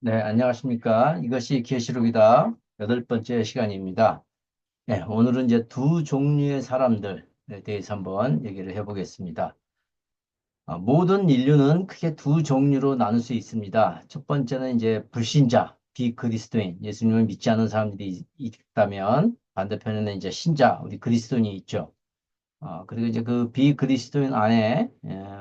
네, 안녕하십니까. 이것이 계시록이다. 여덟 번째 시간입니다. 네, 오늘은 이제 두 종류의 사람들에 대해서 한번 얘기를 해보겠습니다. 모든 인류는 크게 두 종류로 나눌 수 있습니다. 첫 번째는 이제 불신자, 비그리스도인, 예수님을 믿지 않는 사람들이 있다면 반대편에는 이제 신자, 우리 그리스도인이 있죠. 그리고 이제 그 비그리스도인 안에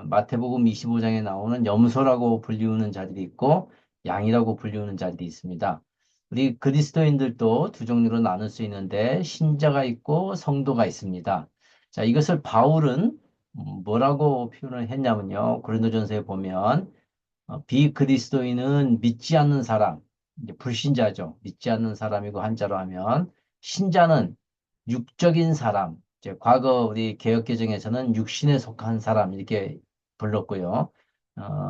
마태복음 25장에 나오는 염소라고 불리우는 자들이 있고 양이라고 불리우는 자들이 있습니다. 우리 그리스도인들도 두 종류로 나눌 수 있는데 신자가 있고 성도가 있습니다. 자, 이것을 바울은 뭐라고 표현을 했냐면요. 고린도전서에 보면 비그리스도인은 믿지 않는 사람, 이제 불신자죠. 믿지 않는 사람이고 한자로 하면 신자는 육적인 사람, 이제 과거 우리 개혁개정에서는 육신에 속한 사람 이렇게 불렀고요.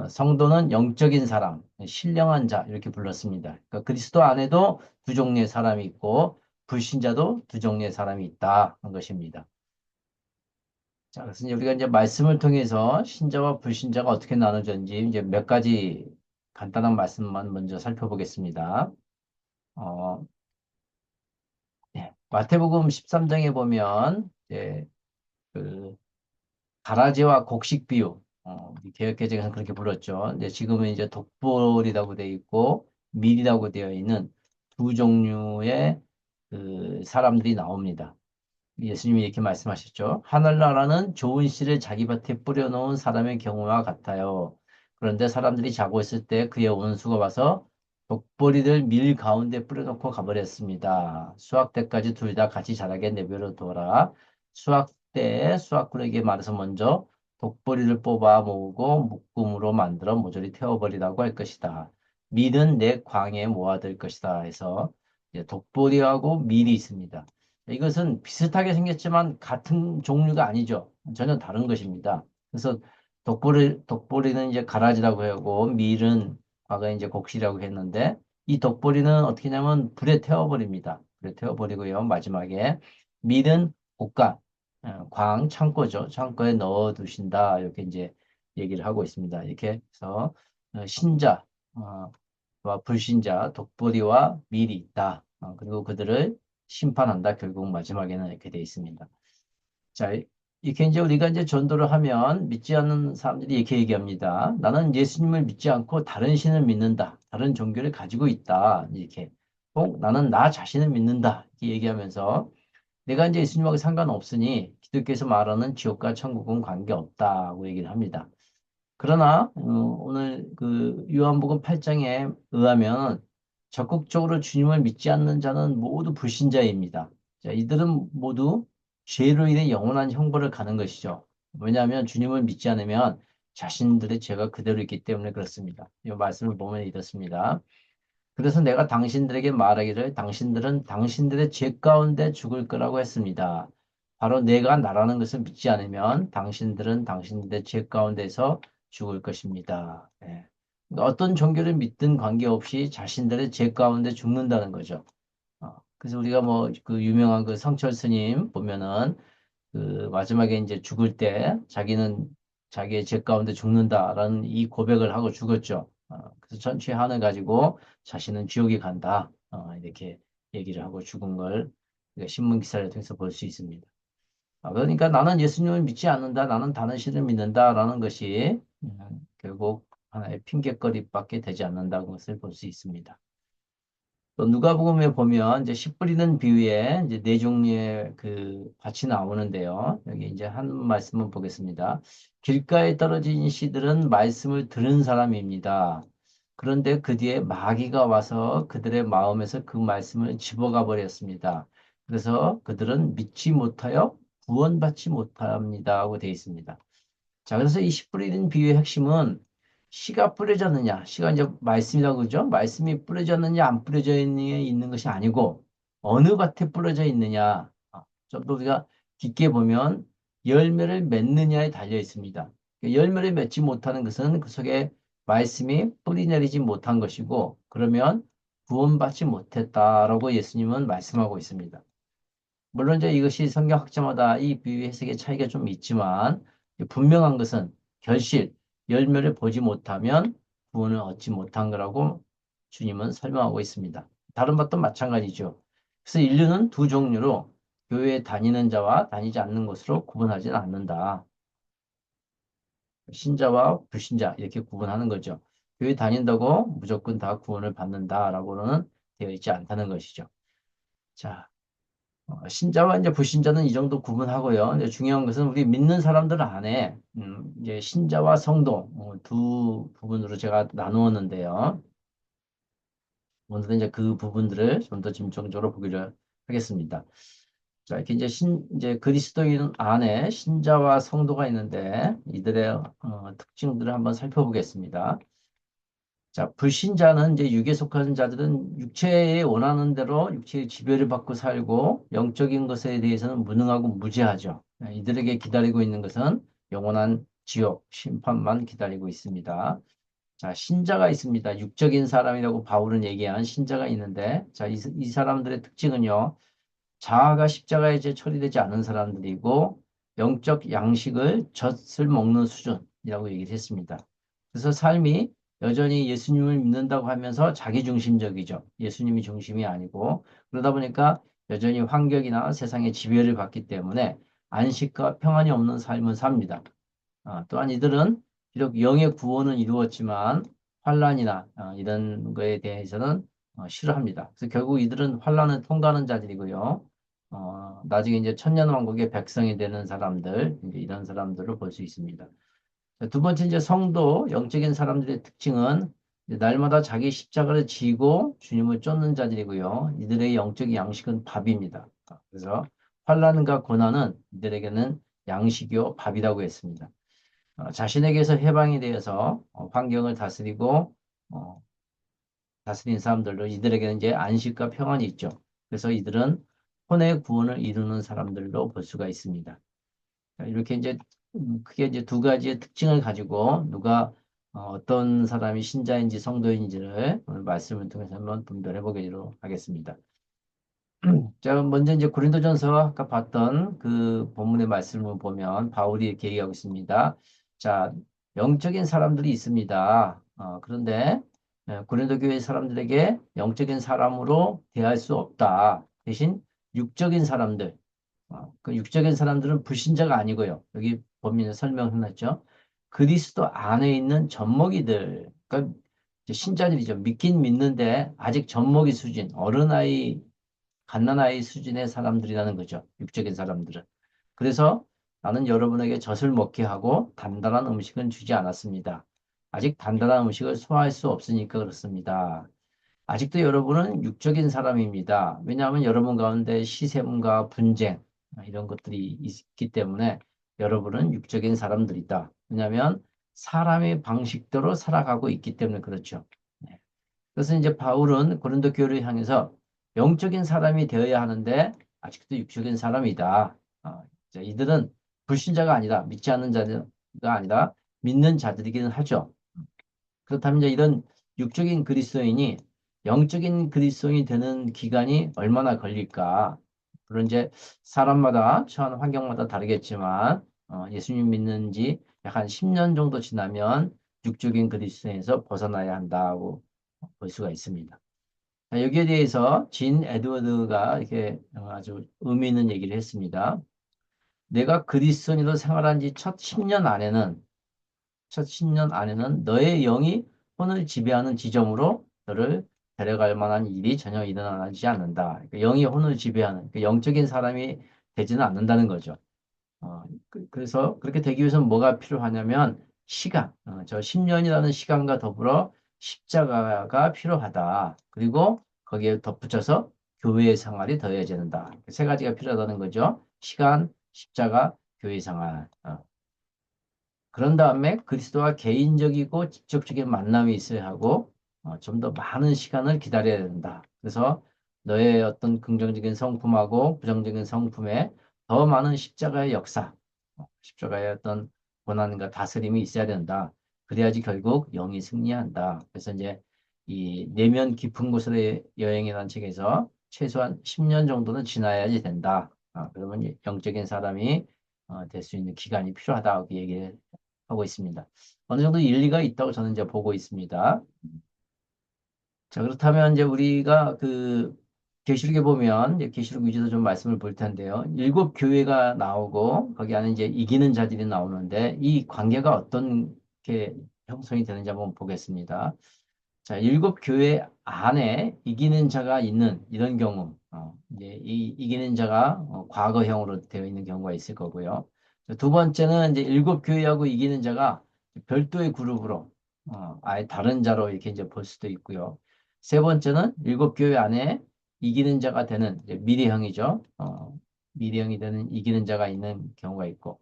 성도는 영적인 사람, 신령한 자 이렇게 불렀습니다. 그러니까 그리스도 안에도 두 종류의 사람이 있고 불신자도 두 종류의 사람이 있다 는 것입니다. 자, 그래서 이제 우리가 이제 말씀을 통해서 신자와 불신자가 어떻게 나눠졌는지 이제 몇 가지 간단한 말씀만 먼저 살펴보겠습니다. 어, 예, 마태복음 13장에 보면 이제 그 가라지와 곡식 비유, 우리 개역개정에서 그렇게 불렀죠. 근데 지금은 이제 독볼이라고 되어 있고 밀이라고 되어 있는 두 종류의 그 사람들이 나옵니다. 예수님이 이렇게 말씀하셨죠. 하늘나라는 좋은 씨를 자기 밭에 뿌려놓은 사람의 경우와 같아요. 그런데 사람들이 자고 있을 때 그의 원수가 와서 독보리를 밀 가운데 뿌려놓고 가버렸습니다. 수확 때까지 둘 다 같이 자라게 내버려 둬라. 수확 때에 수확꾼에게 말해서 먼저 독보리를 뽑아 모으고 묶음으로 만들어 모조리 태워버리라고 할 것이다. 밀은 내 광에 모아둘 것이다 해서 이제 독보리하고 밀이 있습니다. 이것은 비슷하게 생겼지만 같은 종류가 아니죠. 전혀 다른 것입니다. 그래서 독보리는 이제 가라지라고 하고 밀은 과거에 이제 곡식이라고 했는데 이 독보리는 어떻게 하냐면 불에 태워버립니다. 불에 태워버리고요. 마지막에 밀은 곶감, 창고죠. 창고에 넣어 두신다. 이렇게 이제 얘기를 하고 있습니다. 이렇게 해서 신자, 와 불신자, 독보리와 밀이 있다. 그리고 그들을 심판한다. 결국 마지막에는 이렇게 돼 있습니다. 자, 이렇게 이제 우리가 이제 전도를 하면 믿지 않는 사람들이 이렇게 얘기합니다. 나는 예수님을 믿지 않고 다른 신을 믿는다. 다른 종교를 가지고 있다. 이렇게. 꼭 나는 나 자신을 믿는다. 이렇게 얘기하면서 내가 이제 예수님하고 상관없으니 기독교에서 말하는 지옥과 천국은 관계없다고 얘기를 합니다. 그러나 오늘 그 요한복음 8장에 의하면 적극적으로 주님을 믿지 않는 자는 모두 불신자입니다. 자, 이들은 모두 죄로 인해 영원한 형벌을 가는 것이죠. 왜냐하면 주님을 믿지 않으면 자신들의 죄가 그대로 있기 때문에 그렇습니다. 이 말씀을 보면 이렇습니다. 그래서 내가 당신들에게 말하기를 당신들은 당신들의 죄 가운데 죽을 거라고 했습니다. 바로 내가 나라는 것을 믿지 않으면 당신들은 당신들의 죄 가운데서 죽을 것입니다. 예. 그러니까 어떤 종교를 믿든 관계없이 자신들의 죄 가운데 죽는다는 거죠. 그래서 우리가 뭐 그 유명한 그 성철 스님 보면은 그 마지막에 이제 죽을 때 자기는 자기의 죄 가운데 죽는다라는 이 고백을 하고 죽었죠. 그래서 전체 한을 가지고 자신은 지옥에 간다. 이렇게 얘기를 하고 죽은 걸 우리가 신문 기사를 통해서 볼 수 있습니다. 그러니까 나는 예수님을 믿지 않는다. 나는 다른 신을 믿는다라는 것이 결국 하나의 핑계거리밖에 되지 않는다는 것을 볼 수 있습니다. 또 누가복음에 보면 이제 씨 뿌리는 비유에 이제 네 종류의 그 밭이 나오는데요. 여기 이제 한 말씀을 보겠습니다. 길가에 떨어진 씨들은 말씀을 들은 사람입니다. 그런데 그 뒤에 마귀가 와서 그들의 마음에서 그 말씀을 집어가 버렸습니다. 그래서 그들은 믿지 못하여 구원받지 못합니다 하고 되어 있습니다. 자, 그래서 이 씨 뿌리는 비유의 핵심은 씨가 뿌려졌느냐, 씨가 이제 말씀이라고 그러죠. 말씀이 뿌려졌느냐, 안 뿌려져 있는 것이 아니고 어느 밭에 뿌려져 있느냐. 좀 더 우리가 깊게 보면 열매를 맺느냐에 달려 있습니다. 열매를 맺지 못하는 것은 그 속에 말씀이 뿌리 내리지 못한 것이고 그러면 구원받지 못했다라고 예수님은 말씀하고 있습니다. 물론 이제 이것이 성경학자마다 이 비유 해석의 차이가 좀 있지만 분명한 것은 결실, 열매를 보지 못하면 구원을 얻지 못한 거라고 주님은 설명하고 있습니다. 다른 것도 마찬가지죠. 그래서 인류는 두 종류로 교회에 다니는 자와 다니지 않는 것으로 구분하지는 않는다. 신자와 불신자 이렇게 구분하는 거죠. 교회 다닌다고 무조건 다 구원을 받는다라고는 되어 있지 않다는 것이죠. 자, 신자와 이제 불신자는 이 정도 구분하고요. 이제 중요한 것은 우리 믿는 사람들 안에 이제 신자와 성도 두 부분으로 제가 나누었는데요. 오늘은 이제 그 부분들을 좀 더 집중적으로 보기를 하겠습니다. 자, 이렇게 이제 이제 그리스도인 안에 신자와 성도가 있는데 이들의 특징들을 한번 살펴보겠습니다. 자, 불신자는 이제 육에 속한 자들은 육체에 원하는 대로 육체의 지배를 받고 살고 영적인 것에 대해서는 무능하고 무지하죠. 이들에게 기다리고 있는 것은 영원한 지옥, 심판만 기다리고 있습니다. 자, 신자가 있습니다. 육적인 사람이라고 바울은 얘기한 신자가 있는데, 자, 이 사람들의 특징은요, 자아가 십자가에 이제 처리되지 않은 사람들이고, 영적 양식을 젖을 먹는 수준이라고 얘기를 했습니다. 그래서 삶이 여전히 예수님을 믿는다고 하면서 자기중심적이죠. 예수님이 중심이 아니고, 그러다 보니까 여전히 환경이나 세상의 지배를 받기 때문에 안식과 평안이 없는 삶을 삽니다. 또한 이들은 비록 영의 구원은 이루었지만 환란이나 이런 거에 대해서는 싫어합니다. 그래서 결국 이들은 환란을 통과하는 자들이고요. 나중에 이제 천년왕국의 백성이 되는 사람들, 이제 이런 사람들을 볼 수 있습니다. 자, 두 번째 이제 성도, 영적인 사람들의 특징은 이제 날마다 자기 십자가를 지고 주님을 쫓는 자들이고요. 이들의 영적 양식은 밥입니다. 그래서 환란과 고난은 이들에게는 양식이요 밥이라고 했습니다. 자신에게서 해방이 되어서 환경을 다스리고 어, 다스린 사람들로 이들에게는 이제 안식과 평안이 있죠. 그래서 이들은 혼의 구원을 이루는 사람들로 볼 수가 있습니다. 자, 이렇게 이제 크게 이제 두 가지의 특징을 가지고 누가 어떤 사람이 신자인지 성도인지를 오늘 말씀을 통해서 한번 분별해 보기로 하겠습니다. 자, 먼저 이제 고린도전서 아까 봤던 그 본문의 말씀을 보면 바울이 이렇게 얘기하고 있습니다. 자, 영적인 사람들이 있습니다. 그런데 고린도 교회 사람들에게 영적인 사람으로 대할 수 없다. 대신 육적인 사람들, 그 육적인 사람들은 불신자가 아니고요. 여기 본문에 설명해놨죠. 그리스도 안에 있는 젖먹이들, 그러니까 이제 신자들이죠. 믿긴 믿는데 아직 젖먹이 수준, 어른아이 갓난아이 수준의 사람들이라는 거죠. 육적인 사람들은. 그래서 나는 여러분에게 젖을 먹게 하고 단단한 음식은 주지 않았습니다. 아직 단단한 음식을 소화할 수 없으니까 그렇습니다. 아직도 여러분은 육적인 사람입니다. 왜냐하면 여러분 가운데 시샘과 분쟁 이런 것들이 있기 때문에 여러분은 육적인 사람들이다. 왜냐하면 사람의 방식대로 살아가고 있기 때문에 그렇죠. 네. 그래서 이제 바울은 고린도 교회를 향해서 영적인 사람이 되어야 하는데 아직도 육적인 사람이다. 이제 이들은 불신자가 아니다. 믿지 않는 자가 아니다. 믿는 자들이기는 하죠. 그렇다면 이제 이런 육적인 그리스도인이 영적인 그리스도인이 되는 기간이 얼마나 걸릴까? 물론 이제 사람마다 처한 환경마다 다르겠지만 예수님 믿는 지 약 한 10년 정도 지나면 육적인 그리스도인에서 벗어나야 한다고 볼 수가 있습니다. 자, 여기에 대해서 진 에드워드가 이렇게 아주 의미 있는 얘기를 했습니다. 내가 그리스도인으로 생활한 지 첫 10년 안에는 너의 영이 혼을 지배하는 지점으로 너를 데려갈 만한 일이 전혀 일어나지 않는다. 그러니까 영이 혼을 지배하는, 그러니까 영적인 사람이 되지는 않는다는 거죠. 그래서 그렇게 되기 위해서는 뭐가 필요하냐면 시간, 저 10년이라는 시간과 더불어 십자가가 필요하다. 그리고 거기에 덧붙여서 교회의 생활이 더해져야 된다. 세 가지가 필요하다는 거죠. 시간, 십자가, 교회 생활. 그런 다음에 그리스도와 개인적이고 직접적인 만남이 있어야 하고 좀 더 많은 시간을 기다려야 된다. 그래서 너의 어떤 긍정적인 성품하고 부정적인 성품에 더 많은 십자가의 역사, 십자가의 어떤 고난과 다스림이 있어야 된다. 그래야지 결국 영이 승리한다. 그래서 이제 이 내면 깊은 곳으로의 여행이라는 책에서 최소한 10년 정도는 지나야지 된다. 그러면 영적인 사람이 될 수 있는 기간이 필요하다고 얘기를 하고 있습니다. 어느 정도 일리가 있다고 저는 이제 보고 있습니다. 자, 그렇다면 이제 우리가 그 계시록에 보면 이제 계시록 위주로 좀 말씀을 볼 텐데요. 일곱 교회가 나오고 거기 안에 이제 이기는 자들이 나오는데 이 관계가 어떤 게 형성이 되는지 한번 보겠습니다. 자, 일곱 교회 안에 이기는 자가 있는 이런 경우, 이제 이 이기는 자가 과거형으로 되어 있는 경우가 있을 거고요. 자, 두 번째는 이제 일곱 교회하고 이기는 자가 별도의 그룹으로, 아예 다른 자로 이렇게 이제 볼 수도 있고요. 세 번째는 일곱 교회 안에 이기는 자가 되는 이제 미래형이죠. 미래형이 되는 이기는 자가 있는 경우가 있고,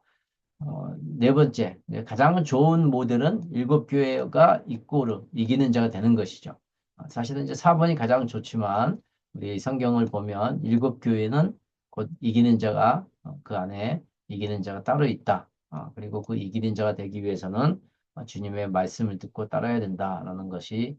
네 번째, 가장 좋은 모델은 일곱 교회가 있고 이기는 자가 되는 것이죠. 사실은 이제 4번이 가장 좋지만 우리 성경을 보면 일곱 교회는 곧 이기는 자가 그 안에 이기는 자가 따로 있다. 그리고 그 이기는 자가 되기 위해서는 주님의 말씀을 듣고 따라야 된다라는 것이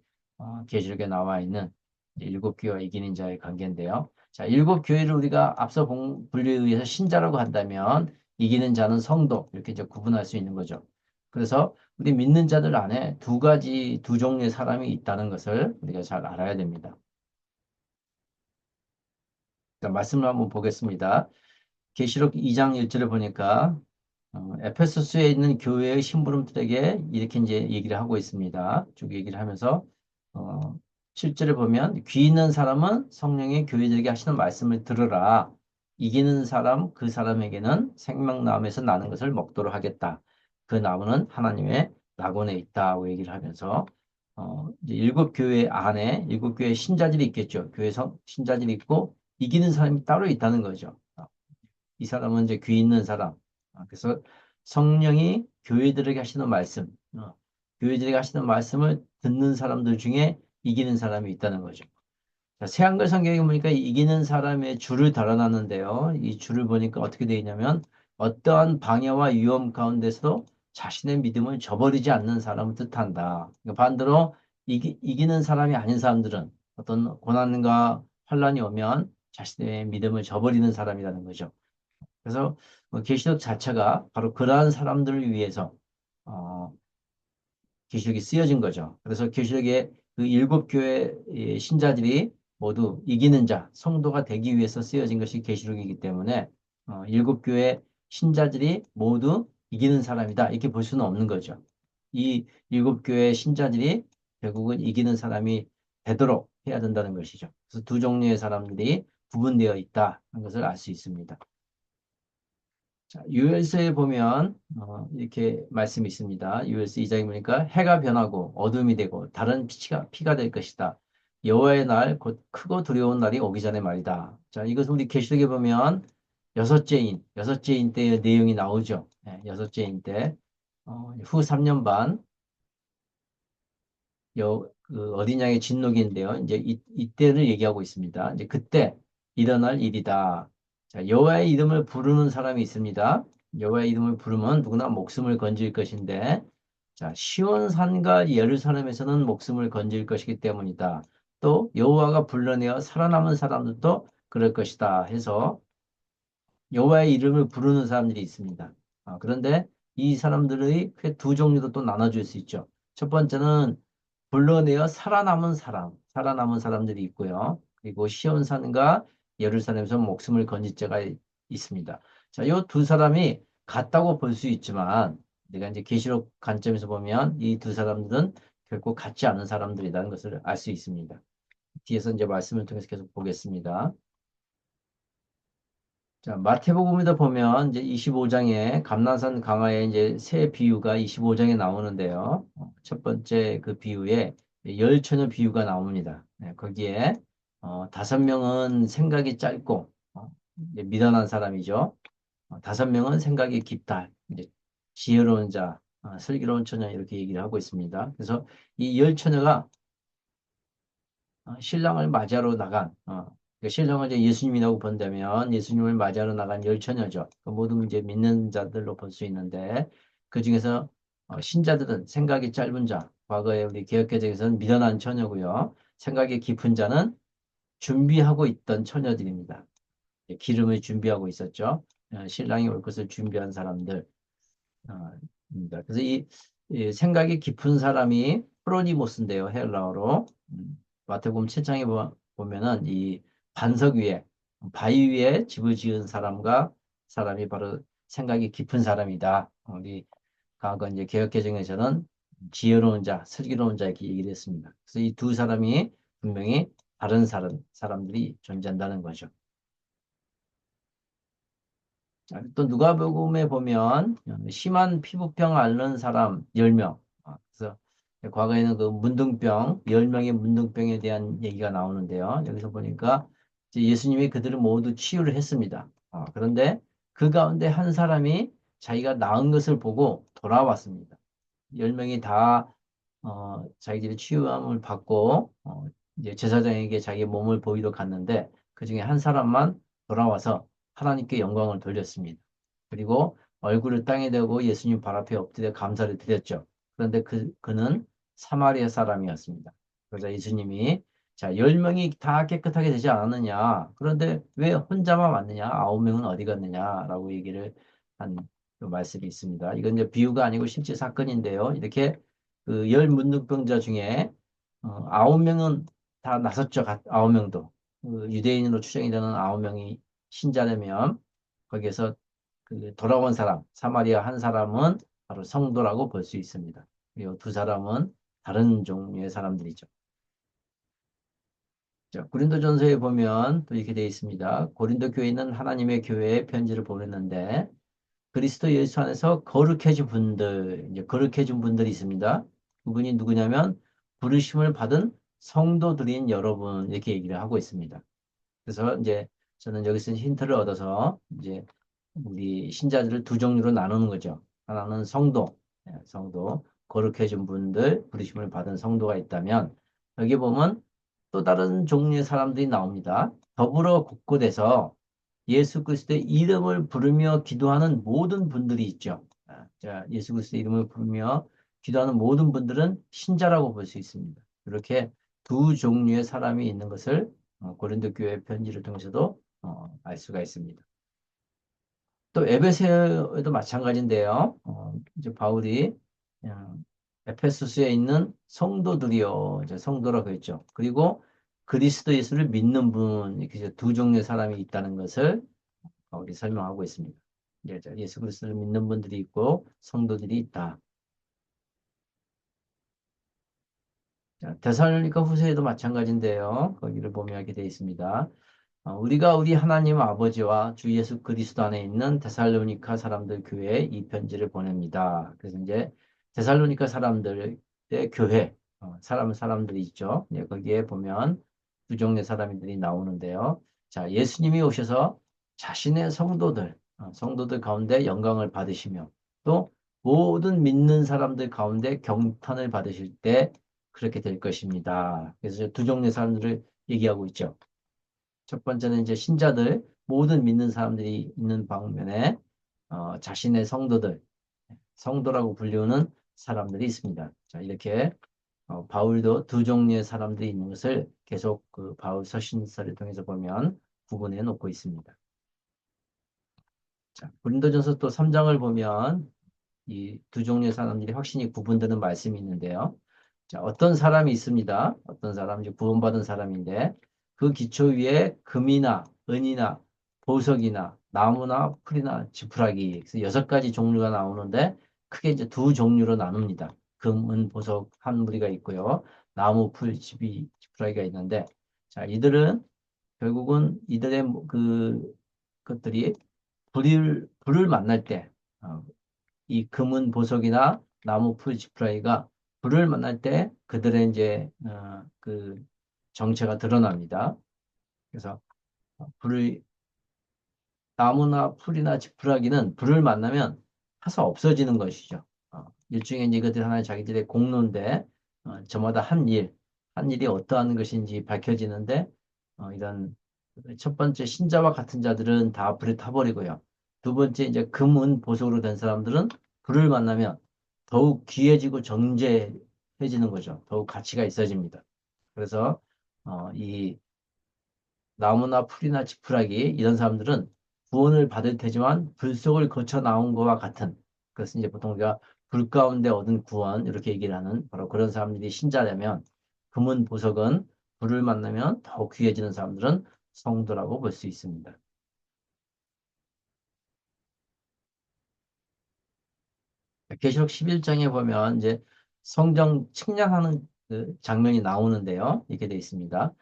계시록에 나와 있는 일곱 교회와 이기는 자의 관계인데요. 자, 일곱 교회를 우리가 앞서 본 분류에 의해서 신자라고 한다면 이기는 자는 성도 이렇게 이제 구분할 수 있는 거죠. 그래서 우리 믿는 자들 안에 두 가지 두 종류의 사람이 있다는 것을 우리가 잘 알아야 됩니다. 자, 말씀을 한번 보겠습니다. 계시록 2장 1절을 보니까 에페소스에 있는 교회의 심부름들에게 이렇게 이제 얘기를 하고 있습니다. 쭉 얘기를 하면서 어, 7절에 보면 귀 있는 사람은 성령의 교회들에게 하시는 말씀을 들으라. 이기는 사람 그 사람에게는 생명나무에서 나는 것을 먹도록 하겠다. 그 나무는 하나님의 낙원에 있다고 얘기를 하면서 이제 일곱 교회 안에 일곱 교회 신자들이 있겠죠. 교회 신자들이 있고 이기는 사람이 따로 있다는 거죠. 이 사람은 이제 귀 있는 사람. 그래서 성령이 교회들에게 하시는 말씀, 교회들에게 하시는 말씀을 듣는 사람들 중에 이기는 사람이 있다는 거죠. 자, 새한글 성경에 보니까 이기는 사람의 줄을 달아놨는데요. 이 줄을 보니까 어떻게 되어 있냐면 어떠한 방해와 위험 가운데서도 자신의 믿음을 저버리지 않는 사람을 뜻한다. 그러니까 반대로 이기는 사람이 아닌 사람들은 어떤 고난과 환란이 오면 자신의 믿음을 저버리는 사람이라는 거죠. 그래서 계시록 자체가 바로 그러한 사람들을 위해서 어, 계시록이 쓰여진 거죠. 그래서 계시록의 그 일곱 교회의 신자들이 모두 이기는 자, 성도가 되기 위해서 쓰여진 것이 계시록이기 때문에 일곱 교회 신자들이 모두 이기는 사람이다. 이렇게 볼 수는 없는 거죠. 이 일곱 교회 신자들이 결국은 이기는 사람이 되도록 해야 된다는 것이죠. 그래서 두 종류의 사람들이 구분되어 있다는 것을 알 수 있습니다. 자, 유엘서에 보면 이렇게 말씀이 있습니다. 유엘서 2장에 보니까 해가 변하고 어둠이 되고 다른 피가 될 것이다. 여호와의 날 곧 크고 두려운 날이 오기 전에 말이다. 자, 이것은 우리 계시록에 보면 여섯째인 때의 내용이 나오죠. 네, 여섯째인 때 후 3년 반 그 어린 양의 진노기인데요. 이제 이때를 얘기하고 있습니다. 이제 그때 일어날 일이다. 자, 여호와의 이름을 부르는 사람이 있습니다. 여호와의 이름을 부르면 누구나 목숨을 건질 것인데, 자, 시온산과 예루살렘에서는 목숨을 건질 것이기 때문이다. 또 여호와가 불러내어 살아남은 사람들도 그럴 것이다. 해서 여호와의 이름을 부르는 사람들이 있습니다. 그런데 이 사람들의 크게 두 종류로 또 나눠줄 수 있죠. 첫 번째는 불러내어 살아남은 사람들이 있고요. 그리고 시온산과 예루살렘에서 목숨을 건진 자가 있습니다. 자, 이 두 사람이 같다고 볼 수 있지만, 내가 이제 계시록 관점에서 보면 이 두 사람들은 결코 같지 않은 사람들이라는 것을 알 수 있습니다. 뒤에서 이제 말씀을 통해서 계속 보겠습니다. 자, 마태복음에도 보면 이제 25장에 감난산 강화에 이제 새 비유가 25장에 나오는데요. 첫 번째 그 비유에 열 처녀 비유가 나옵니다. 네, 거기에 다섯 명은 생각이 짧고 이제 미련한 사람이죠. 다섯 명은 생각이 깊다. 이제 지혜로운 자, 슬기로운 처녀 이렇게 얘기를 하고 있습니다. 그래서 이 열 처녀가 신랑을 맞이하러 나간 그 신랑을 이제 예수님이라고 본다면 예수님을 맞이하러 나간 열 처녀죠. 그 모든 이제 믿는 자들로 볼 수 있는데 그 중에서 신자들은 생각이 짧은 자, 과거에 우리 개혁개정에서는 미련한 처녀고요. 생각이 깊은 자는 준비하고 있던 처녀들입니다. 기름을 준비하고 있었죠. 신랑이 올 것을 준비한 사람들. 입니다. 그래서 이 생각이 깊은 사람이 프로니모스인데요, 헬라어로. 마태복음 7장에 보면은 이 반석 위에 바위 위에 집을 지은 사람이 바로 생각이 깊은 사람이다. 우리 과거 이제 개혁개정에서는 지혜로운 자, 슬기로운 자 이렇게 얘기를 했습니다. 그래서 이 두 사람이 분명히 다른 사람들이 존재한다는 거죠. 자, 또 누가복음에 보면 심한 피부병 앓는 사람 10명. 그래서 과거에는 그 문둥병, 10명의 문둥병에 대한 얘기가 나오는데요. 여기서 보니까 이제 예수님이 그들을 모두 치유를 했습니다. 그런데 그 가운데 한 사람이 자기가 나은 것을 보고 돌아왔습니다. 10명이 다 자기들이 치유함을 받고 이제 제사장에게 자기 몸을 보이러 갔는데 그중에 한 사람만 돌아와서 하나님께 영광을 돌렸습니다. 그리고 얼굴을 땅에 대고 예수님 발 앞에 엎드려 감사를 드렸죠. 그런데 그는 사마리아 사람이었습니다. 그래서 예수님이 자, 10명이 다 깨끗하게 되지 않았느냐? 그런데 왜 혼자만 왔느냐? 9명은 어디 갔느냐라고 얘기를 한그 말씀이 있습니다. 이건 이제 비유가 아니고 실제 사건인데요. 이렇게 그 열 문둥병자 중에 9명은 다 나섰죠. 9명도. 그 유대인으로 추정이 되는 9명이 신자라면 거기에서 그 돌아온 사람, 사마리아 한 사람은 바로 성도라고 볼 수 있습니다. 그리고 두 사람은 다른 종류의 사람들이죠. 자, 고린도전서에 보면 또 이렇게 되어 있습니다. 고린도 교회는 하나님의 교회에 편지를 보냈는데 그리스도 예수 안에서 거룩해진 분들, 이제 거룩해진 분들이 있습니다. 그분이 누구냐면 부르심을 받은 성도들인 여러분 이렇게 얘기를 하고 있습니다. 그래서 이제 저는 여기서 힌트를 얻어서 이제 우리 신자들을 두 종류로 나누는 거죠. 하나는 성도, 성도, 거룩해진 분들, 부르심을 받은 성도가 있다면 여기 보면 또 다른 종류의 사람들이 나옵니다. 더불어 곳곳에서 예수 그리스도의 이름을 부르며 기도하는 모든 분들이 있죠. 자, 예수 그리스도의 이름을 부르며 기도하는 모든 분들은 신자라고 볼 수 있습니다. 이렇게 두 종류의 사람이 있는 것을 고린도 교회 편지를 통해서도 알 수가 있습니다. 또 에베소에도 마찬가지인데요. 이제 바울이 에페소스에 있는 성도들이요, 이제 성도라고 했죠. 그리고 그리스도 예수를 믿는 분, 이렇게 이제 두 종류의 사람이 있다는 것을 바울이 설명하고 있습니다. 예수 그리스도를 믿는 분들이 있고 성도들이 있다. 자, 데살로니가 후서에도 마찬가지인데요. 거기를 보면 이렇게 되어 있습니다. 우리가 우리 하나님 아버지와 주 예수 그리스도 안에 있는 데살로니가 사람들 교회에 이 편지를 보냅니다. 그래서 이제 데살로니가 사람들의 교회, 사람들이 있죠. 예, 거기에 보면 두 종류의 사람들이 나오는데요. 자, 예수님이 오셔서 자신의 성도들 가운데 영광을 받으시며 또 모든 믿는 사람들 가운데 경탄을 받으실 때 그렇게 될 것입니다. 그래서 두 종류의 사람들을 얘기하고 있죠. 첫 번째는 이제 신자들, 모든 믿는 사람들이 있는 방면에 자신의 성도라고 불리우는 사람들이 있습니다. 자, 이렇게 바울도 두 종류의 사람들이 있는 것을 계속 그 바울 서신서를 통해서 보면 구분해 놓고 있습니다. 자, 고린도전서 또 3장을 보면 이 두 종류의 사람들이 확실히 구분되는 말씀이 있는데요. 자, 어떤 사람이 있습니다. 어떤 사람, 이제 구원받은 사람인데, 그 기초 위에 금이나 은이나 보석이나 나무나 풀이나 지푸라기, 그래서 6가지 종류가 나오는데, 크게 이제 두 종류로 나눕니다. 금, 은, 보석 한 무리가 있고요. 나무, 풀, 지푸라기가 있는데, 자, 이들은 결국은 이들의 것들이 불을 만날 때, 어, 이 금은 보석이나 나무 풀 지푸라기가 불을 만날 때 그들의 이제 그 정체가 드러납니다. 그래서 불을 나무나 풀이나 지푸라기는 불을 만나면 타서 없어지는 것이죠. 일종의 이제 이것들 하나의 자기들의 공로인데 저마다 한 일이 어떠한 것인지 밝혀지는데 이런 첫 번째 신자와 같은 자들은 다 불에 타버리고요. 두 번째 이제 금은 보석으로 된 사람들은 불을 만나면 더욱 귀해지고 정제해지는 거죠. 더욱 가치가 있어집니다. 그래서 이 나무나 풀이나 지푸라기 이런 사람들은 구원을 받을 테지만 불 속을 거쳐 나온 것과 같은 그것은 이제 보통 우리가 불 가운데 얻은 구원 이렇게 얘기를 하는 바로 그런 사람들이 신자라면 금은 보석은 불을 만나면 더욱 귀해지는 사람들은 성도라고 볼 수 있습니다. 계시록 11장에 보면 이제 성전 측량하는 그 장면이 나오는데요. 이렇게 되어 있습니다.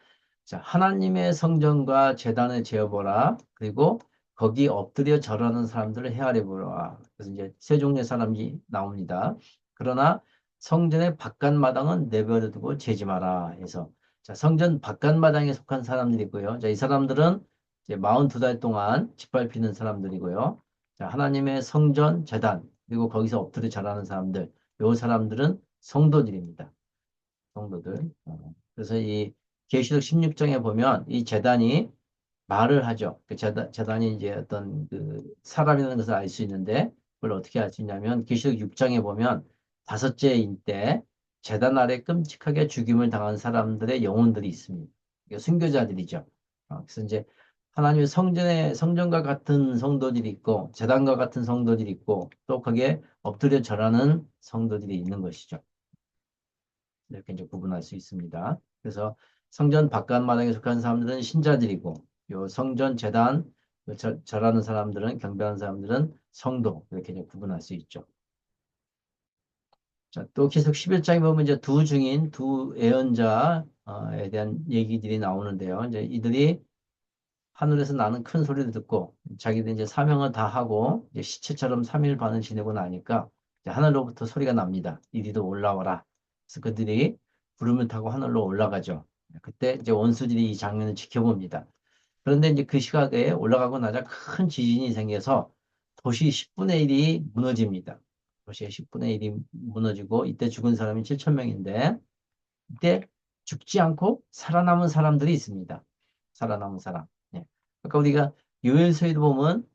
자, 하나님의 성전과 제단을 재어보라. 그리고 거기 엎드려 절하는 사람들을 헤아려 보라. 그래서 이제 세 종류의 사람이 나옵니다. 그러나 성전의 바깥마당은 내버려 두고 재지 마라 해서, 자, 성전 바깥마당에 속한 사람들이 있고요. 자, 이 사람들은 이제 42달 동안 짓밟히는 사람들이고요. 자, 하나님의 성전, 제단, 그리고 거기서 엎드려 절하는 사람들, 요 사람들은 성도들입니다. 성도들. 그래서 이 계시록 16장에 보면 이 제단이 말을 하죠. 그 제단이 이제 어떤 그 사람이라는 것을 알 수 있는데, 그걸 어떻게 알 수 있냐면 계시록 6장에 보면 다섯째 인 때 제단 아래 끔찍하게 죽임을 당한 사람들의 영혼들이 있습니다. 이게 순교자들이죠. 그래서 이제 하나님의 성전과 같은 성도들이 있고 제단과 같은 성도들이 있고 또 거기에 엎드려 절하는 성도들이 있는 것이죠. 이렇게 이제 구분할 수 있습니다. 그래서 성전 바깥마당에 속한 사람들은 신자들이고, 요 성전 재단 절하는 사람들은 경배하는 사람들은 성도 이렇게 이제 구분할 수 있죠. 자, 또 계속 11장에 보면 이제 두 증인, 두 예언자에 대한 얘기들이 나오는데요. 이제 이들이 하늘에서 나는 큰 소리를 듣고 자기들 이제 사명을 다 하고 이제 시체처럼 3일 반을 지내고 나니까 이제 하늘로부터 소리가 납니다. 이리도 올라와라. 그래서 그들이 구름을 타고 하늘로 올라가죠. 그때 이제 원수들이 이 장면을 지켜봅니다. 그런데 이제 그 시각에 올라가고 나자 큰 지진이 생겨서 도시 10분의 1이 무너집니다. 도시의 10분의 1이 무너지고 이때 죽은 사람이 7천 명인데 이때 죽지 않고 살아남은 사람들이 있습니다. 살아남은 사람. 예. 그러니까 우리가 요엘서에도 보면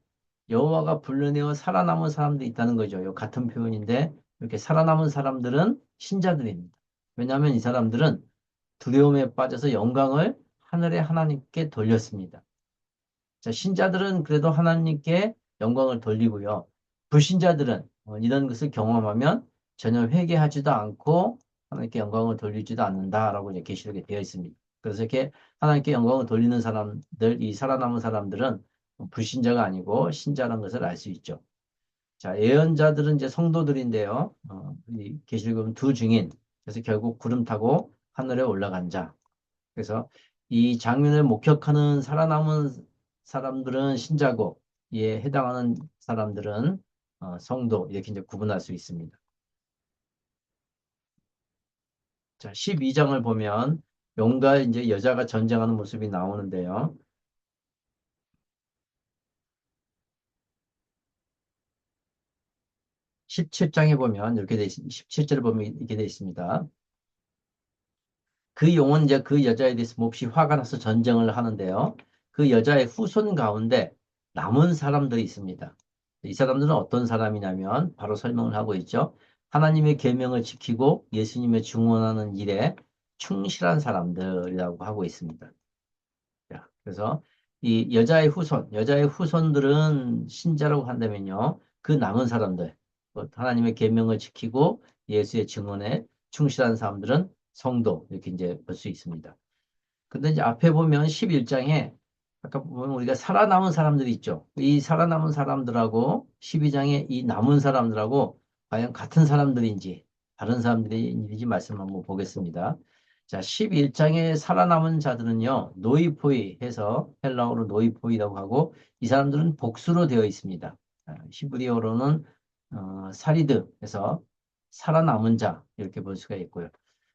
여호와가 불러내어 살아남은 사람들이 있다는 거죠. 요 같은 표현인데 이렇게 살아남은 사람들은 신자들입니다. 왜냐하면 이 사람들은 두려움에 빠져서 영광을 하늘의 하나님께 돌렸습니다. 자, 신자들은 그래도 하나님께 영광을 돌리고요. 불신자들은 이런 것을 경험하면 전혀 회개하지도 않고 하나님께 영광을 돌리지도 않는다라고 이제 계시록에 되어 있습니다. 그래서 이렇게 하나님께 영광을 돌리는 사람들, 이 살아남은 사람들은 불신자가 아니고 신자라는 것을 알 수 있죠. 자, 예언자들은 이제 성도들인데요. 이 계시록에 보면 두 증인. 그래서 결국 구름 타고 하늘에 올라간 자. 그래서 이 장면을 목격하는 살아남은 사람들은 신자고, 이에 해당하는 사람들은 성도, 이렇게 이제 구분할 수 있습니다. 자, 12장을 보면 용과 이제 여자가 전쟁하는 모습이 나오는데요. 17장에 보면 이렇게 돼 있습니다. 17절을 보면 이렇게 돼 있습니다. 그 용은 이제 그 여자에 대해서 몹시 화가 나서 전쟁을 하는데요. 그 여자의 후손 가운데 남은 사람들이 있습니다. 이 사람들은 어떤 사람이냐면 바로 설명을 하고 있죠. 하나님의 계명을 지키고 예수님의 증언하는 일에 충실한 사람들이라고 하고 있습니다. 자, 그래서 이 여자의 후손들은 신자라고 한다면요. 그 남은 사람들, 하나님의 계명을 지키고 예수의 증언에 충실한 사람들은 성도, 이렇게 이제 볼 수 있습니다. 근데 이제 앞에 보면 11장에 아까 보면 우리가 살아남은 사람들이 있죠. 이 살아남은 사람들하고 12장에 이 남은 사람들하고 과연 같은 사람들인지 다른 사람들인지 말씀 한번 보겠습니다. 자, 11장에 살아남은 자들은요, 노이포이 해서 헬라어로 노이포이라고 하고 이 사람들은 복수로 되어 있습니다. 히브리어로는 사리드 해서 살아남은 자 이렇게 볼 수가 있고요.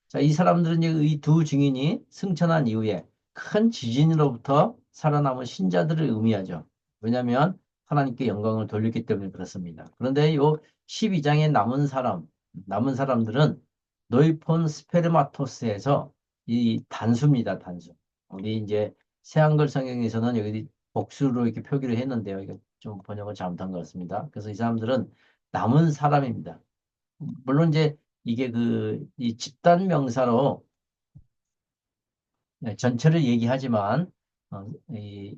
자, 이 사람들은 이 두 증인이 승천한 이후에 큰 지진으로부터 살아남은 신자들을 의미하죠. 왜냐하면 하나님께 영광을 돌렸기 때문에 그렇습니다. 그런데 요 12장에 남은 사람들은 노이폰 스페르마토스에서 이 단수입니다, 단수. 우리 이제 새한글 성경에서는 여기 복수로 이렇게 표기를 했는데요. 이거 좀 번역을 잘못한 것 같습니다. 그래서 이 사람들은 남은 사람입니다. 물론 이제 이게 이 집단 명사로 전체를 얘기하지만, 어, 이,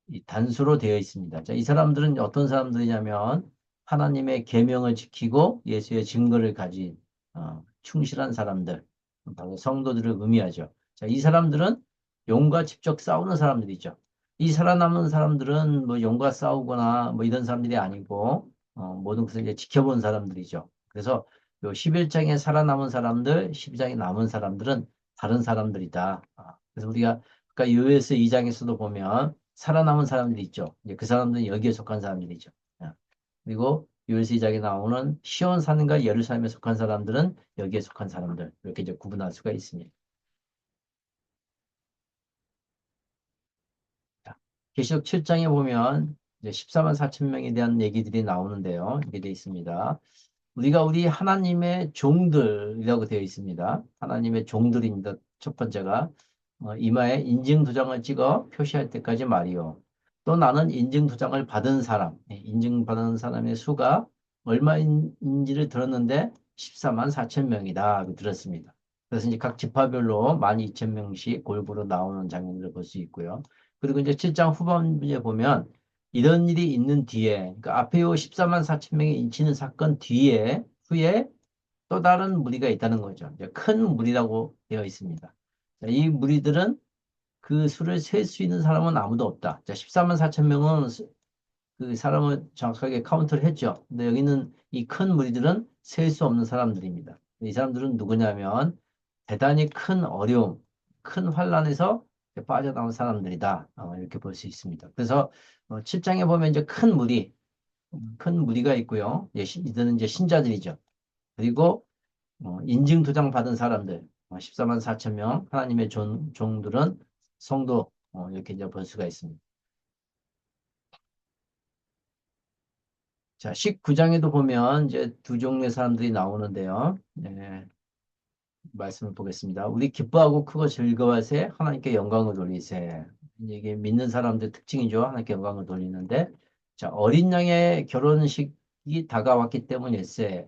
이 단수로 되어 있습니다. 자, 이 사람들은 어떤 사람들이냐면, 하나님의 계명을 지키고 예수의 증거를 가진, 충실한 사람들, 바로 성도들을 의미하죠. 자, 이 사람들은 용과 직접 싸우는 사람들이죠. 이 살아남은 사람들은 뭐 용과 싸우거나 뭐 이런 사람들이 아니고 모든 것을 이제 지켜본 사람들이죠. 그래서 요 11장에 살아남은 사람들, 12장에 남은 사람들은 다른 사람들이다. 그래서 우리가 아까 요에스 2장에서도 보면 살아남은 사람들이 있죠. 이제 그 사람들은 여기에 속한 사람들이죠. 그리고 요에스 2장에 나오는 시온 사는가 예루살렘에 속한 사람들은 여기에 속한 사람들. 이렇게 이제 구분할 수가 있습니다. 자, 계시록 7장에 보면 이제 14만 4천 명에 대한 얘기들이 나오는데요. 이게 되어 있습니다. 우리가 우리 하나님의 종들이라고 되어 있습니다. 하나님의 종들입니다. 첫 번째가 이마에 인증 도장을 찍어 표시할 때까지 말이요. 또 나는 인증 도장을 받은 사람, 인증받은 사람의 수가 얼마인지를 들었는데 14만 4천 명이다. 들었습니다. 그래서 이제 각 지파별로 12,000명씩 골고루 나오는 장면들을 볼 수 있고요. 그리고 이제 7장 후반부에 보면 이런 일이 있는 뒤에, 그러니까 앞에 요 14만 4천 명이 인치는 사건 뒤에, 후에 또 다른 무리가 있다는 거죠. 이제 큰 무리라고 되어 있습니다. 자, 이 무리들은 그 수를 셀 수 있는 사람은 아무도 없다. 자, 14만 4천 명은 그 사람을 정확하게 카운트를 했죠. 근데 여기는 이 큰 무리들은 셀 수 없는 사람들입니다. 이 사람들은 누구냐면 대단히 큰 어려움, 큰 환란에서 빠져나온 사람들이다. 이렇게 볼 수 있습니다. 그래서 7장에 보면 이제 큰 무리가 있고요. 이들은 이제 신자들이죠. 그리고 인증 도장 받은 사람들, 14만 4천 명, 하나님의 종들은 성도, 이렇게 이제 볼 수가 있습니다. 자, 19장에도 보면 이제 두 종류의 사람들이 나오는데요. 네, 말씀을 보겠습니다. 우리 기뻐하고 크고 즐거워하세 하나님께 영광을 돌리세. 이게 믿는 사람들 특징이죠. 하나님께 영광을 돌리는데 자, 어린 양의 결혼식이 다가왔기 때문일세.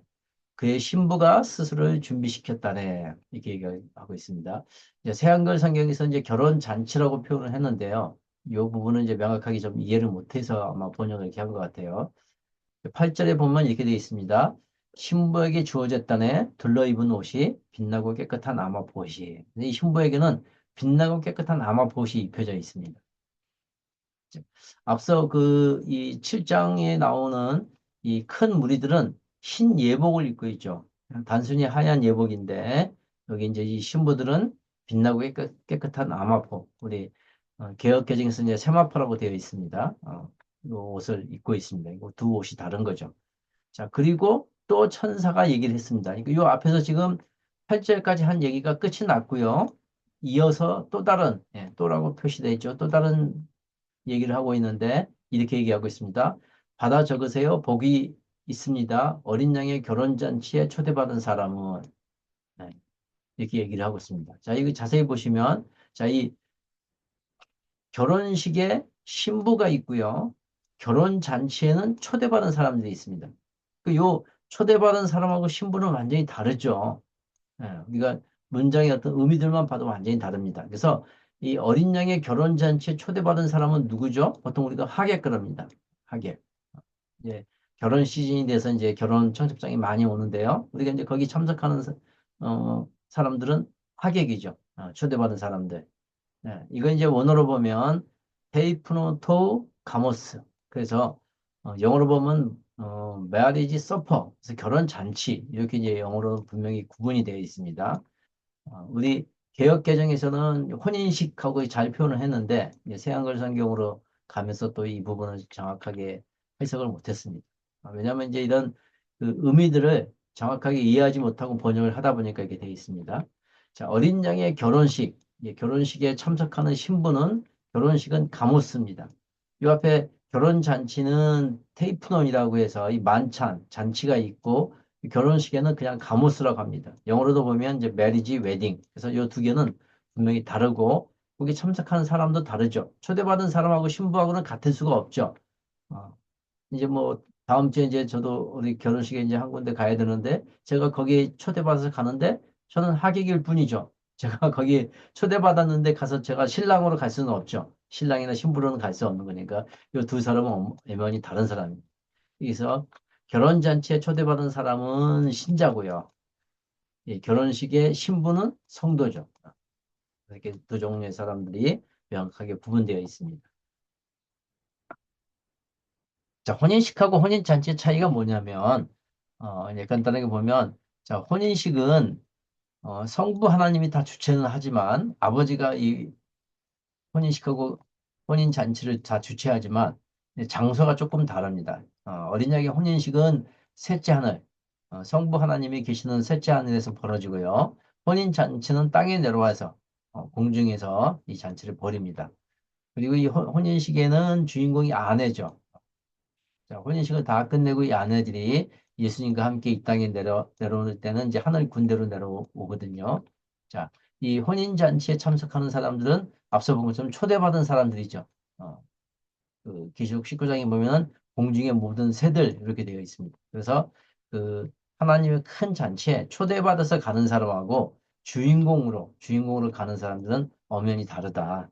그의 신부가 스스로를 준비시켰다네. 이렇게 얘기하고 있습니다. 이제 새한글 성경에서 이제 결혼 잔치라고 표현을 했는데요. 이 부분은 이제 명확하게 좀 이해를 못해서 아마 번역을 이렇게 한 것 같아요. 8절에 보면 이렇게 되어 있습니다. 신부에게 주어졌다네 둘러입은 옷이 빛나고 깨끗한 아마포옷이. 이 신부에게는 빛나고 깨끗한 아마포옷이 입혀져 있습니다. 앞서 이 7장에 나오는 이 큰 무리들은 흰 예복을 입고 있죠. 단순히 하얀 예복인데 여기 이제 이 신부들은 빛나고 깨끗한 아마포. 우리 개역개정에서 이제 세마포라고 되어 있습니다. 이 옷을 입고 있습니다. 이거 두 옷이 다른 거죠. 자, 그리고 또 천사가 얘기를 했습니다. 이 앞에서 지금 8절까지 한 얘기가 끝이 났고요. 이어서 또 다른, 또라고 표시되어 있죠. 또 다른 얘기를 하고 있는데, 이렇게 얘기하고 있습니다. 받아 적으세요. 복이 있습니다. 어린 양의 결혼잔치에 초대받은 사람은, 네, 이렇게 얘기를 하고 있습니다. 자, 이거 자세히 보시면, 자, 이 결혼식에 신부가 있고요. 결혼잔치에는 초대받은 사람들이 있습니다. 요 초대받은 사람하고 신부는 완전히 다르죠. 우리가 문장의 어떤 의미들만 봐도 완전히 다릅니다. 그래서 이 어린 양의 결혼잔치에 초대받은 사람은 누구죠? 보통 우리가 하객 그럽니다. 하객. 이제 결혼 시즌이 돼서 이제 결혼 청첩장이 많이 오는데요. 우리가 이제 거기 참석하는 사람들은 하객이죠. 초대받은 사람들. 이거 이제 원어로 보면 테이프노토 가모스. 그래서 영어로 보면 메아리지 서퍼. 그래서 결혼 잔치 이렇게 이제 영어로 분명히 구분이 되어 있습니다. 우리 개역 개정에서는 혼인식하고 잘 표현을 했는데 이제 새한글 성경으로 가면서 또 이 부분을 정확하게 해석을 못했습니다. 왜냐하면 이제 이런 그 의미들을 정확하게 이해하지 못하고 번역을 하다 보니까 이렇게 되어 있습니다. 자, 어린 양의 결혼식, 결혼식에 참석하는 신부는 결혼식은 가모스입니다. 이 앞에 결혼 잔치는 테이프논이라고 해서 이 만찬, 잔치가 있고 결혼식에는 그냥 가모스라고 합니다. 영어로도 보면 이제 메리지 웨딩. 그래서 이 두 개는 분명히 다르고 거기 참석하는 사람도 다르죠. 초대받은 사람하고 신부하고는 같을 수가 없죠. 어, 이제 뭐 다음 주에 이제 저도 우리 결혼식에 이제 한 군데 가야 되는데 제가 거기 초대받아서 가는데 저는 하객일 뿐이죠. 제가 거기 초대받았는데 가서 제가 신랑으로 갈 수는 없죠. 신랑이나 신부로는 갈 수 없는 거니까 이 두 사람은 엄연히 다른 사람입니다. 그래서 결혼잔치에 초대받은 사람은 신자고요. 결혼식의 신부는 성도죠. 이렇게 두 종류의 사람들이 명확하게 구분되어 있습니다. 자, 혼인식하고 혼인잔치의 차이가 뭐냐면, 이제 간단하게 보면, 자, 혼인식은 성부 하나님이 다 주최는 하지만 아버지가 이 혼인식하고 혼인잔치를 다 주최하지만 이제 장소가 조금 다릅니다. 어린 양의 혼인식은 셋째 하늘, 성부 하나님이 계시는 셋째 하늘에서 벌어지고요. 혼인잔치는 땅에 내려와서 공중에서 이 잔치를 벌입니다. 그리고 이 혼인식에는 주인공이 아내죠. 자, 혼인식을 다 끝내고 이 아내들이 예수님과 함께 이 땅에 내려올 때는 이제 하늘 군대로 내려오거든요. 자, 이 혼인잔치에 참석하는 사람들은 앞서 본 것처럼 초대받은 사람들이죠. 어, 그 계시록 19장에 보면 공중의 모든 새들 이렇게 되어 있습니다. 그래서 그 하나님의 큰 잔치에 초대받아서 가는 사람하고 주인공으로 가는 사람들은 엄연히 다르다.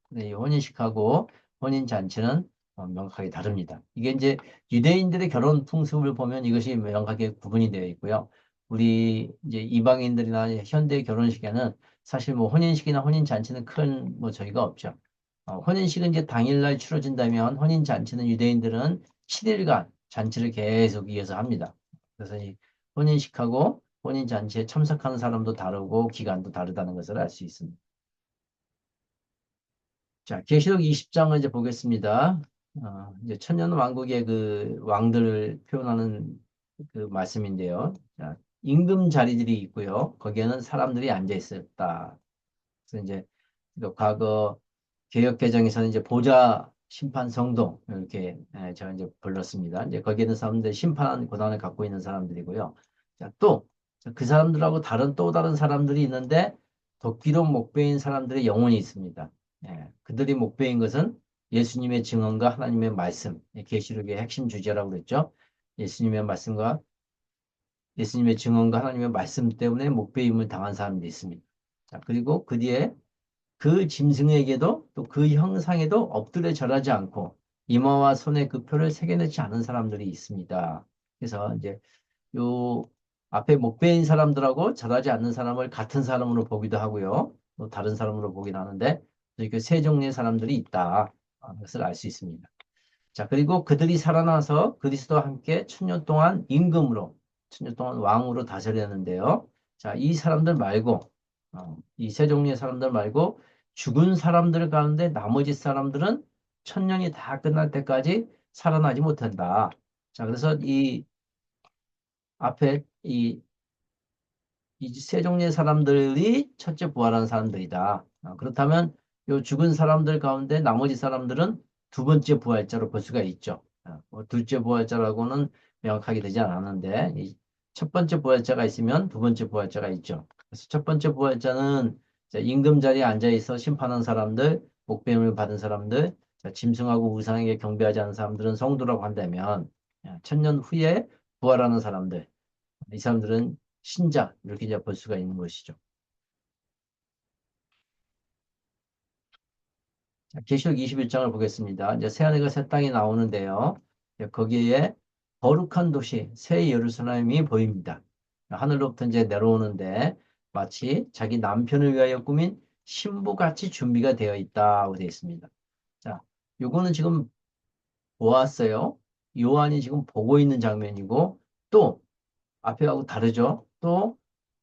근데 이 혼인식하고 혼인잔치는 명확하게 다릅니다. 이게 이제 유대인들의 결혼 풍습을 보면 이것이 명확하게 구분이 되어 있고요. 우리 이제 이방인들이나 현대 결혼식에는 사실 뭐 혼인식이나 혼인잔치는 큰 뭐 저희가 없죠. 혼인식은 이제 당일날 치러진다면 혼인잔치는 유대인들은 7일간 잔치를 계속 이어서 합니다. 그래서 이 혼인식하고 혼인잔치에 참석하는 사람도 다르고 기간도 다르다는 것을 알 수 있습니다. 자, 계시록 20장을 이제 보겠습니다. 이제 천년 왕국의 그 왕들을 표현하는 그 말씀인데요. 자, 임금 자리들이 있고요. 거기에는 사람들이 앉아 있었다. 그래서 이제 그 과거 개혁 개정에서는 이제 보좌 심판 성동 이렇게 제가 이제 불렀습니다. 이제 거기에 있는 사람들 심판 권한을 갖고 있는 사람들이고요. 자, 또 그 사람들하고 또 다른 사람들이 있는데 도끼로 목베인 사람들의 영혼이 있습니다. 그들이 목베인 것은 예수님의 증언과 하나님의 말씀, 계시록의 핵심 주제라고 그랬죠. 예수님의 말씀과 예수님의 증언과 하나님의 말씀 때문에 목베임을 당한 사람들이 있습니다. 자, 그리고 그 뒤에 그 짐승에게도 또 그 형상에도 엎드려 절하지 않고 이마와 손에 그 표를 새겨넣지 않은 사람들이 있습니다. 그래서 이제 요 앞에 목배인 사람들하고 절하지 않는 사람을 같은 사람으로 보기도 하고요. 또 다른 사람으로 보긴 하는데 이렇게 세 종류의 사람들이 있다. 것을 알 수 있습니다. 자, 그리고 그들이 살아나서 그리스도와 함께 천년 동안 임금으로, 천년 동안 왕으로 다스렸는데요. 자, 이 사람들 말고, 이 세 종류의 사람들 말고 죽은 사람들 가운데 나머지 사람들은 천년이 다 끝날 때까지 살아나지 못한다. 자, 그래서 이 앞에 이 세 종류의 사람들이 첫째 부활한 사람들이다. 그렇다면 이 죽은 사람들 가운데 나머지 사람들은 두 번째 부활자로 볼 수가 있죠. 뭐 둘째 부활자라고는 명확하게 되지 않았는데 이 첫 번째 부활자가 있으면 두 번째 부활자가 있죠. 그래서 첫 번째 부활자는 이제 임금 자리에 앉아 있어 심판한 사람들, 목배임을 받은 사람들, 자, 짐승하고 우상에게 경배하지 않은 사람들은 성도라고 한다면 천년 후에 부활하는 사람들, 이 사람들은 신자 이렇게 이제 볼 수가 있는 것이죠. 자, 계시록 21장을 보겠습니다. 이제 새하늘과 새 땅이 나오는데요. 이제 거기에 거룩한 도시 새 예루살렘이 보입니다. 하늘로부터 이제 내려오는데 마치 자기 남편을 위하여 꾸민 신부같이 준비가 되어 있다고 되어 있습니다. 자, 요거는 지금 보았어요. 요한이 지금 보고 있는 장면이고 또 앞에하고 다르죠. 또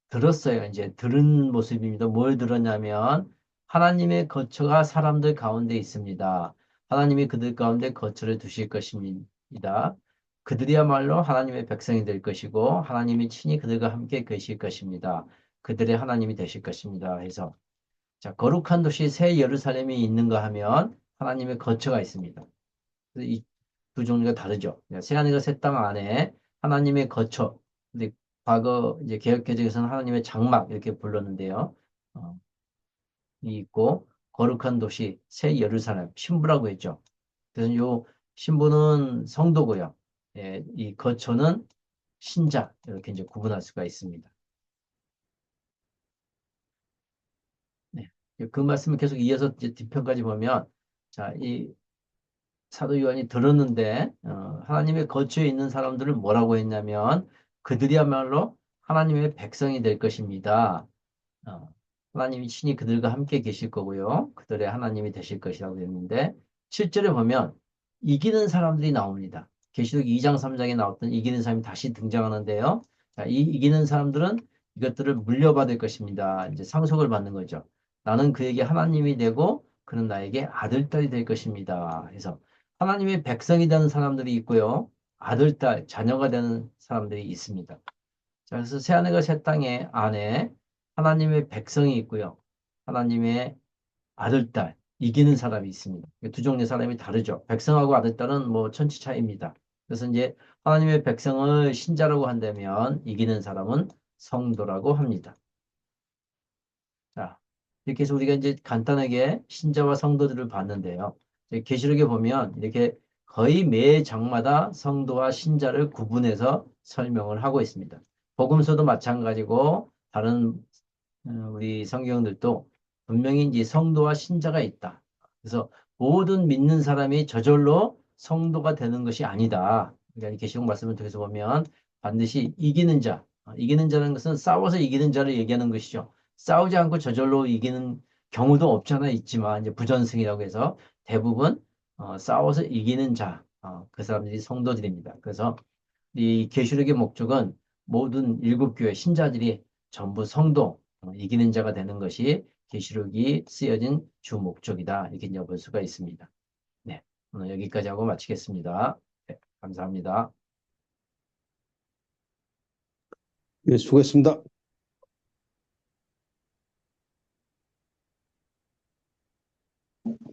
들었어요. 이제 들은 모습입니다. 뭘 들었냐면 하나님의 거처가 사람들 가운데 있습니다. 하나님이 그들 가운데 거처를 두실 것입니다. 그들이야말로 하나님의 백성이 될 것이고 하나님이 친히 그들과 함께 계실 것입니다. 그들의 하나님이 되실 것입니다. 해서 자, 거룩한 도시 새 예루살렘이 있는가 하면 하나님의 거처가 있습니다. 이 두 종류가 다르죠. 새하늘과 새 땅 안에 하나님의 거처. 근데 과거 이제 개혁개정에서는 하나님의 장막 이렇게 불렀는데요. 어, 이 있고 거룩한 도시 새 예루살렘 신부라고 했죠. 그래서 요 신부는 성도고요. 이 거처는 신자 이렇게 이제 구분할 수가 있습니다. 네. 그 말씀을 계속 이어서 이제 뒤편까지 보면 자, 이 사도 요한이 들었는데 하나님의 거처에 있는 사람들을 뭐라고 했냐면 그들이야말로 하나님의 백성이 될 것입니다. 어, 하나님이 친히 그들과 함께 계실 거고요. 그들의 하나님이 되실 것이라고 했는데 7절에 보면 이기는 사람들이 나옵니다. 계시록 2장 3장에 나왔던 이기는 사람이 다시 등장하는데요. 자, 이 이기는 사람들은 이것들을 물려받을 것입니다. 이제 상속을 받는 거죠. 나는 그에게 하나님이 되고 그는 나에게 아들, 딸이 될 것입니다. 그래서 하나님의 백성이 되는 사람들이 있고요. 아들, 딸, 자녀가 되는 사람들이 있습니다. 자, 그래서 새하늘과 새 땅의 안에 하나님의 백성이 있고요. 하나님의 아들, 딸, 이기는 사람이 있습니다. 두 종류의 사람이 다르죠. 백성하고 아들, 딸은 뭐 천지 차이입니다. 그래서 이제 하나님의 백성을 신자라고 한다면 이기는 사람은 성도라고 합니다. 자, 이렇게 해서 우리가 이제 간단하게 신자와 성도들을 봤는데요. 이제 계시록에 보면 이렇게 거의 매 장마다 성도와 신자를 구분해서 설명을 하고 있습니다. 복음서도 마찬가지고 다른 우리 성경들도 분명히 이제 성도와 신자가 있다. 그래서 모든 믿는 사람이 저절로 성도가 되는 것이 아니다. 그러니까 계시록 말씀을 통해서 보면 반드시 이기는 자, 이기는 자는 것은 싸워서 이기는 자를 얘기하는 것이죠. 싸우지 않고 저절로 이기는 경우도 없잖아 있지만 이제 부전승이라고 해서 대부분 싸워서 이기는 자, 그 사람들이 성도들입니다. 그래서 이 계시록의 목적은 모든 일곱 교회 신자들이 전부 성도, 이기는 자가 되는 것이 계시록이 쓰여진 주 목적이다. 이렇게 이제 볼 수가 있습니다. 네, 오늘 여기까지 하고 마치겠습니다. 네, 감사합니다. 예, 수고했습니다.